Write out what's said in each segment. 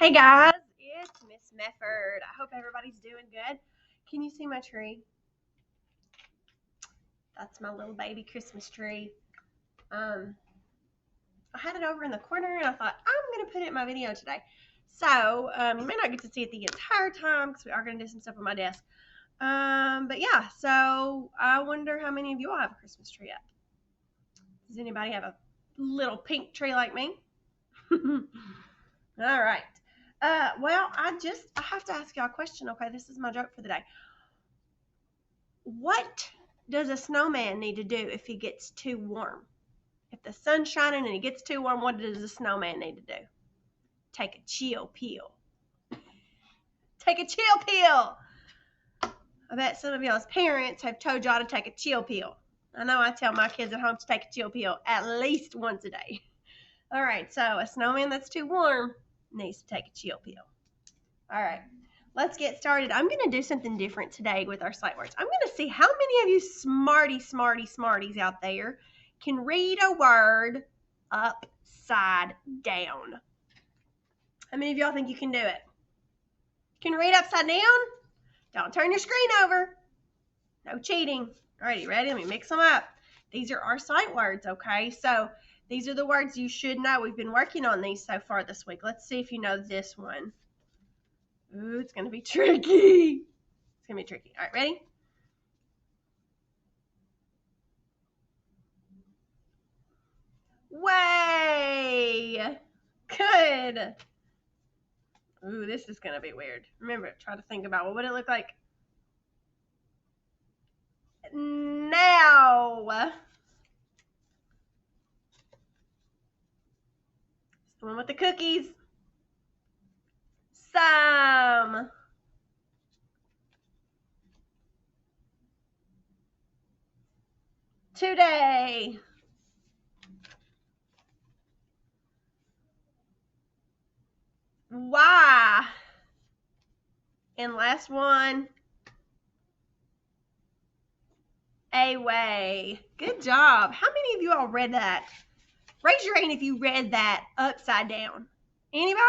Hey guys, it's Miss Mefford. I hope everybody's doing good. Can you see my tree? That's my little baby Christmas tree. I had it over in the corner and I thought I'm going to put it in my video today. So, you may not get to see it the entire time because we are going to do some stuff on my desk. But yeah, so I wonder how many of you all have a Christmas tree up. Does anybody have a little pink tree like me? All right. Well, I have to ask y'all a question. Okay, this is my joke for the day. What does a snowman need to do if he gets too warm? If the sun's shining and he gets too warm, what does a snowman need to do? Take a chill pill. Take a chill pill. I bet some of y'all's parents have told y'all to take a chill pill. I know I tell my kids at home to take a chill pill at least once a day. All right, so a snowman that's too warm needs to take a chill pill. All right, let's get started. I'm going to do something different today with our sight words. I'm going to see how many of you smarties out there can read a word upside down. How many of y'all think you can do it? Can you read upside down? Don't turn your screen over. No cheating. All right, you ready? Let me mix them up. These are our sight words, okay? So these are the words you should know. We've been working on these so far this week. Let's see if you know this one. Ooh, it's going to be tricky. It's going to be tricky. All right, ready? Way. Good. Ooh, this is going to be weird. Remember, try to think about what would it look like now. It's the one with the cookies. Some. Today. Why? And last one. Away. Good job. How many of you all read that? Raise your hand if you read that upside down. Anybody?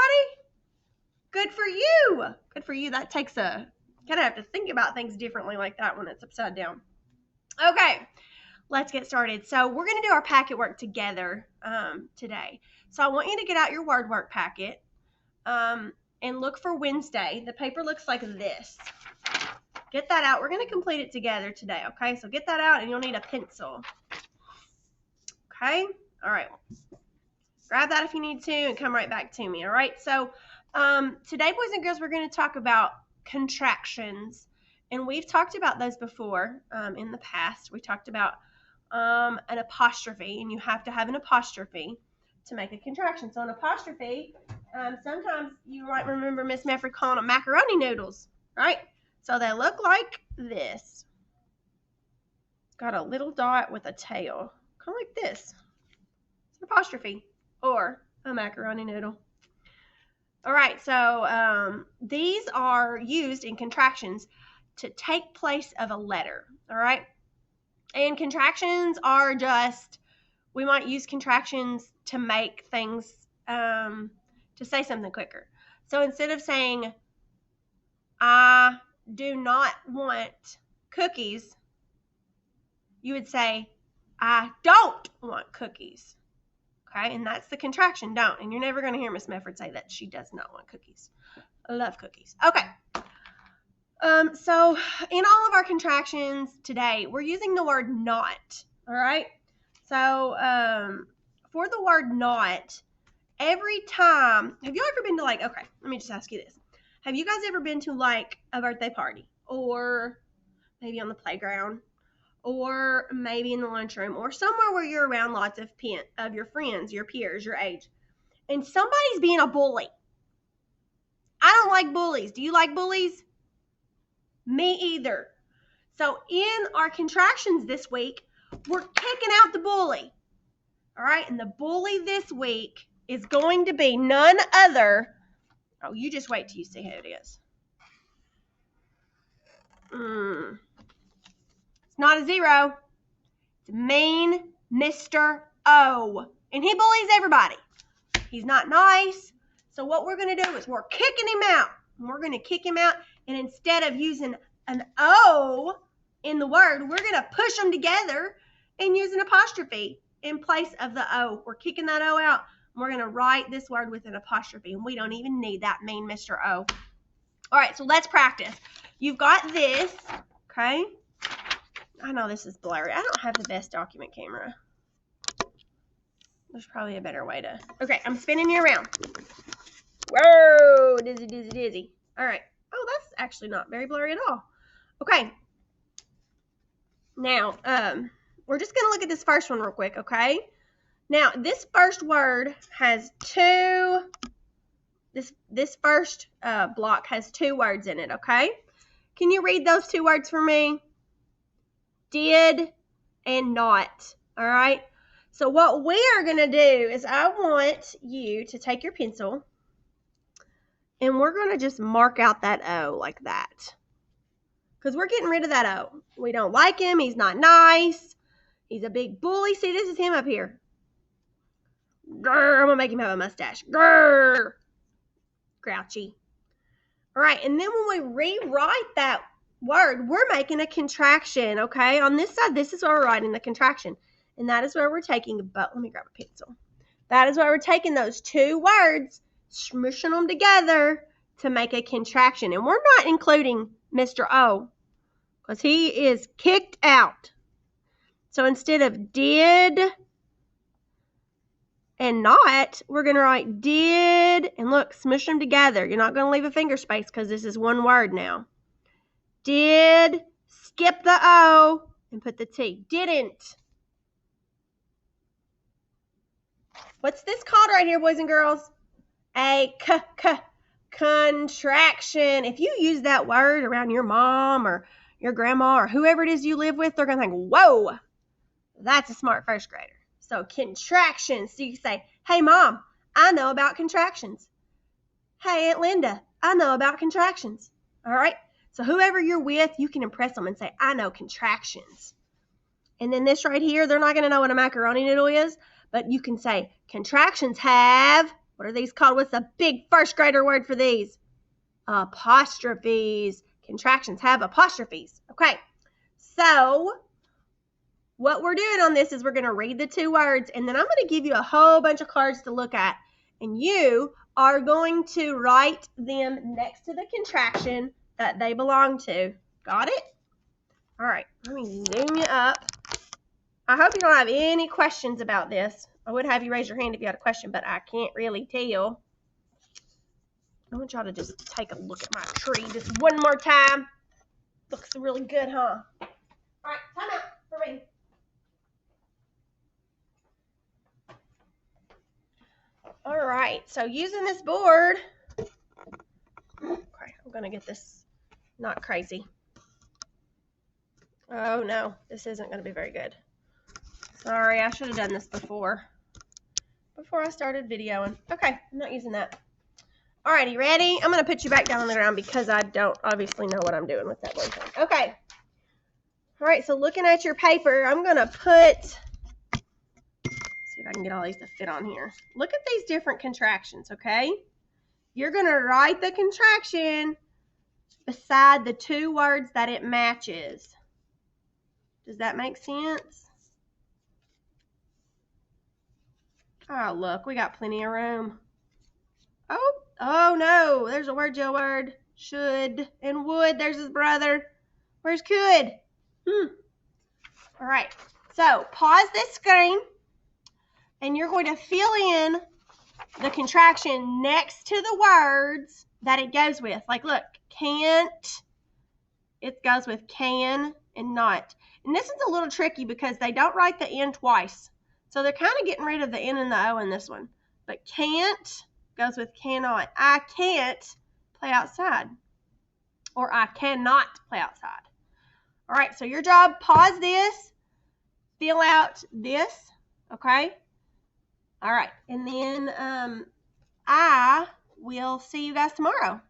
Good for you. Good for you. That takes a, kind of have to think about things differently like that when it's upside down. Okay, let's get started. So we're going to do our packet work together today. So I want you to get out your word work packet and look for Wednesday. The paper looks like this. Get that out. We're going to complete it together today, okay? So get that out, and you'll need a pencil. Okay? All right. Grab that if you need to and come right back to me, all right? So today, boys and girls, we're going to talk about contractions. And we've talked about those before in the past. We talked about an apostrophe, and you have to have an apostrophe to make a contraction. So an apostrophe, sometimes you might remember Miss Mefford calling them macaroni noodles, right? So they look like this. Got a little dot with a tail, kind of like this. It's an apostrophe or a macaroni noodle. All right, so these are used in contractions to take place of a letter, all right? And contractions are just, we might use contractions to make things, to say something quicker. So instead of saying, I do not want cookies, you would say, I don't want cookies. Okay, and that's the contraction, don't. And you're never going to hear Miss Mefford say that she does not want cookies. I love cookies. Okay. So in all of our contractions today, we're using the word not. All right. So for the word not, every time, have you ever been to okay, let me just ask you this. Have you guys ever been to a birthday party, or maybe on the playground, or maybe in the lunchroom, or somewhere where you're around lots of your friends, your peers, your age, and somebody's being a bully? I don't like bullies. Do you like bullies? Me either. So in our contractions this week, we're kicking out the bully. All right, and the bully this week is going to be none other. Oh, you just wait till you see who it is. It's not a zero. It's mean Mr. O. And he bullies everybody. He's not nice. So what we're going to do is we're kicking him out. We're going to kick him out, and instead of using an O in the word, we're going to push them together and use an apostrophe in place of the O. We're kicking that O out. We're going to write this word with an apostrophe, and we don't even need that mean Mr. O. All right, so let's practice. You've got this, okay? I know this is blurry. I don't have the best document camera. There's probably a better way to. Okay, I'm spinning you around. Whoa, dizzy, dizzy, dizzy. All right. Oh, that's actually not very blurry at all. Okay. Now, we're just going to look at this first one real quick, okay? Now, this first word has two, this first block has two words in it, okay? Can you read those two words for me? Did and not, all right? So what we are going to do is I want you to take your pencil and we're going to just mark out that O like that. Because we're getting rid of that O. We don't like him. He's not nice. He's a big bully. See, this is him up here. Grr, I'm going to make him have a mustache. Grr. Grouchy. All right, and then when we rewrite that word, we're making a contraction, okay? On this side, this is where we're writing the contraction. And that is where we're taking, let me grab a pencil. That is where we're taking those two words, smushing them together to make a contraction. And we're not including Mr. O because he is kicked out. So instead of did and not, we're going to write did and look, smush them together. You're not going to leave a finger space because this is one word now. Did, skip the O and put the T. Didn't. What's this called right here, boys and girls? A contraction. If you use that word around your mom or your grandma or whoever it is you live with, they're going to think, whoa, that's a smart first grader. So contractions. So you say, hey, Mom, I know about contractions. Hey, Aunt Linda, I know about contractions. All right? So whoever you're with, you can impress them and say, I know contractions. And then this right here, they're not going to know what a macaroni noodle is, but you can say contractions have, what are these called? What's the big first grader word for these? Apostrophes. Contractions have apostrophes. Okay, so what we're doing on this is we're going to read the two words, and then I'm going to give you a whole bunch of cards to look at, and you are going to write them next to the contraction that they belong to. Got it? All right, let me zoom you up. I hope you don't have any questions about this. I would have you raise your hand if you had a question, but I can't really tell. I want y'all to just take a look at my tree just one more time. Looks really good, huh? All right, time out for me. All right, so using this board, okay, I'm going to get this not crazy. Oh, no, this isn't going to be very good. Sorry, I should have done this before I started videoing. Okay, I'm not using that. All righty, ready? I'm going to put you back down on the ground because I don't obviously know what I'm doing with that one thing. Okay. All right, so looking at your paper, I'm going to put, see if I can get all these to fit on here. Look at these different contractions, okay? You're going to write the contraction beside the two words that it matches. Does that make sense? Oh, look, we got plenty of room. Oh no, there's a word, Joe word. Should and would. There's his brother. Where's could? All right, so pause this screen, and you're going to fill in the contraction next to the words that it goes with. Like, look, can't. It goes with can and not. And this is a little tricky because they don't write the N twice. So they're kind of getting rid of the N and the O in this one. But can't goes with cannot. I can't play outside. Or I cannot play outside. All right, so your job, pause this, fill out this, okay? All right, and then I will see you guys tomorrow.